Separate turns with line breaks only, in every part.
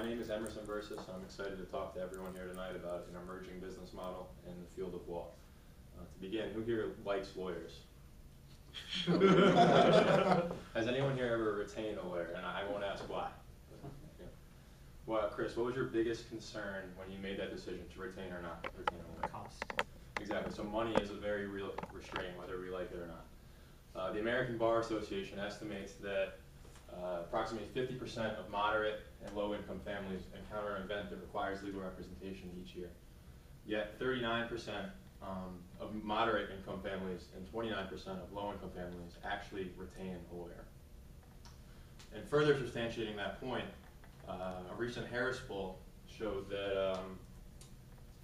My name is Emerson Versus. I'm excited to talk to everyone here tonight about an emerging business model in the field of law. To begin, who here likes lawyers? Has anyone here ever retained a lawyer? And I won't ask why. Yeah. Well, Chris, what was your biggest concern when you made that decision to retain or not retain a lawyer?
Cost.
Exactly. So money is a very real restraint, whether we like it or not. The American Bar Association estimates that approximately 50% of moderate and low-income families encounter an event that requires legal representation each year. Yet 39% of moderate-income families and 29% of low-income families actually retain a lawyer. And further substantiating that point, a recent Harris poll showed that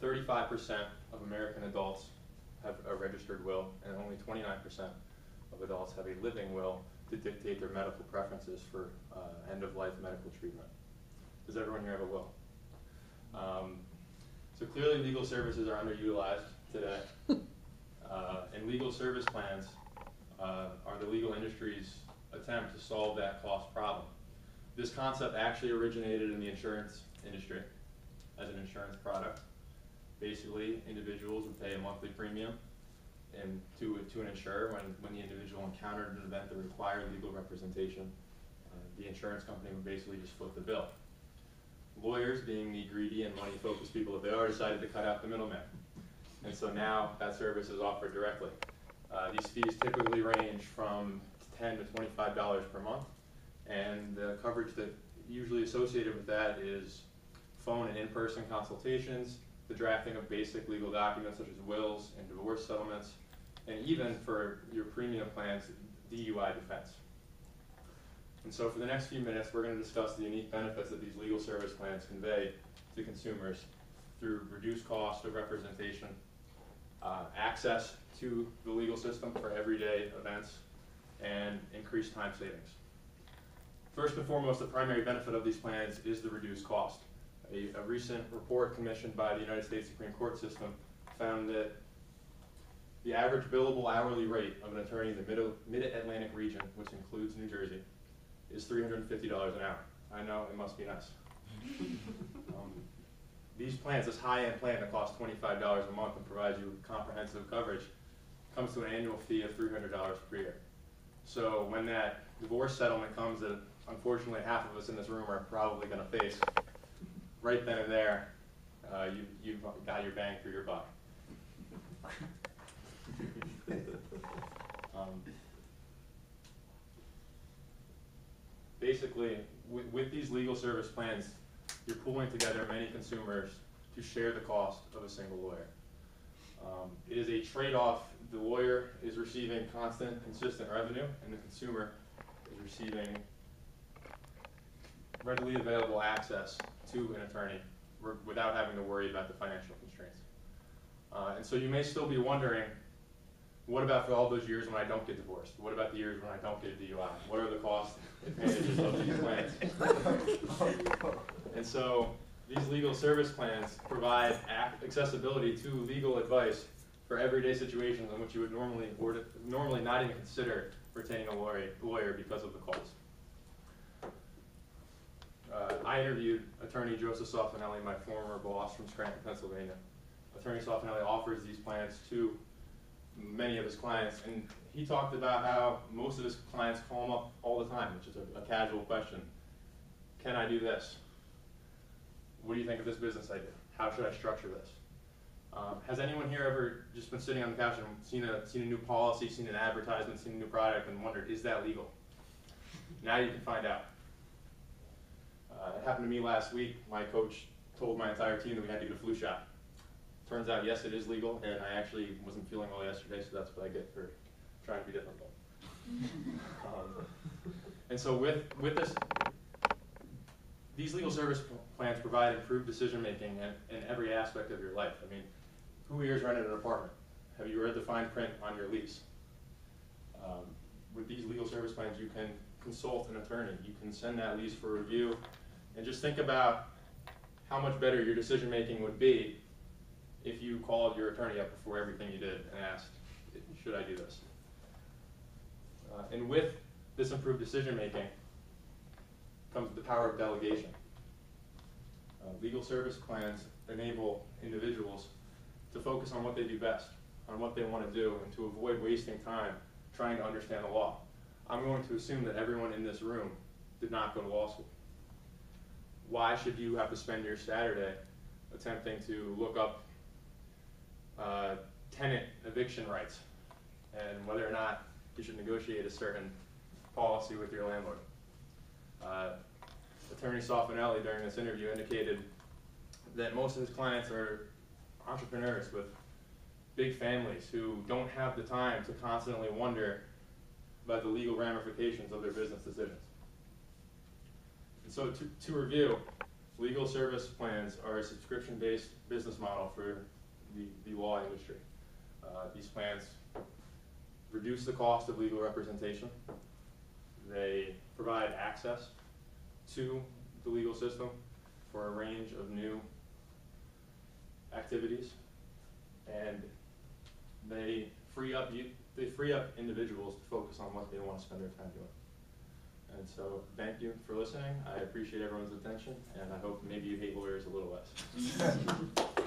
35% of American adults have a registered will, and only 29% of adults have a living will to dictate their medical preferences for end-of-life medical treatment. Does everyone here have a will? So clearly legal services are underutilized today. And legal service plans are the legal industry's attempt to solve that cost problem. This concept actually originated in the insurance industry as an insurance product. Basically, individuals would pay a monthly premium and to an insurer when the individual encountered an event that required legal representation. The insurance company would basically just foot the bill. Lawyers, being the greedy and money-focused people that they are, decided to cut out the middleman. And so now that service is offered directly. These fees typically range from $10 to $25 per month, and the coverage that usually associated with that is phone and in-person consultations, the drafting of basic legal documents such as wills and divorce settlements, and even for your premium plans, DUI defense. And so for the next few minutes, we're going to discuss the unique benefits that these legal service plans convey to consumers through reduced cost of representation, access to the legal system for everyday events, and increased time savings. First and foremost, the primary benefit of these plans is the reduced cost. A recent report commissioned by the United States Supreme Court system found that the average billable hourly rate of an attorney in the Mid-Atlantic region, which includes New Jersey, is $350 an hour. I know, it must be nice. These plans, this high-end plan that costs $25 a month and provides you with comprehensive coverage, comes to an annual fee of $300 per year. So when that divorce settlement comes that unfortunately half of us in this room are probably going to face, right then and there, you've got your bang for your buck. Basically, with these legal service plans, you're pooling together many consumers to share the cost of a single lawyer. It is a trade-off. The lawyer is receiving constant, consistent revenue, and the consumer is receiving readily available access to an attorney without having to worry about the financial constraints. And so you may still be wondering, what about for all those years when I don't get divorced? What about the years when I don't get a DUI? What are the cost advantages of these plans? And so these legal service plans provide accessibility to legal advice for everyday situations in which you would normally not even consider retaining a lawyer because of the cost. I interviewed attorney Joseph Soffinelli, my former boss from Scranton, Pennsylvania. Attorney Soffinelli offers these plans to many of his clients, and he talked about how most of his clients call him up all the time, which is a casual question. Can I do this? What do you think of this business idea? How should I structure this? Has anyone here ever just been sitting on the couch and seen a new policy, seen an advertisement, seen a new product, and wondered, is that legal? Now you can find out. It happened to me last week. My coach told my entire team that we had to get a flu shot. Turns out, yes, it is legal, and I actually wasn't feeling well yesterday, so that's what I get for trying to be difficult. And so with this, these legal service plans provide improved decision-making in every aspect of your life. I mean, who here has rented an apartment? Have you read the fine print on your lease? With these legal service plans, you can consult an attorney. You can send that lease for review, and just think about how much better your decision-making would be if you called your attorney up before everything you did and asked, should I do this? And with this improved decision-making comes the power of delegation. Legal service plans enable individuals to focus on what they do best, on what they want to do, and to avoid wasting time trying to understand the law. I'm going to assume that everyone in this room did not go to law school. Why should you have to spend your Saturday attempting to look up tenant eviction rights and whether or not you should negotiate a certain policy with your landlord? Attorney Soffinelli during this interview indicated that most of his clients are entrepreneurs with big families who don't have the time to constantly wonder about the legal ramifications of their business decisions. And so to review, legal service plans are a subscription-based business model for the law industry. These plans reduce the cost of legal representation. They provide access to the legal system for a range of new activities, and they free up individuals to focus on what they want to spend their time doing. And so thank you for listening. I appreciate everyone's attention, and I hope maybe you hate lawyers a little less.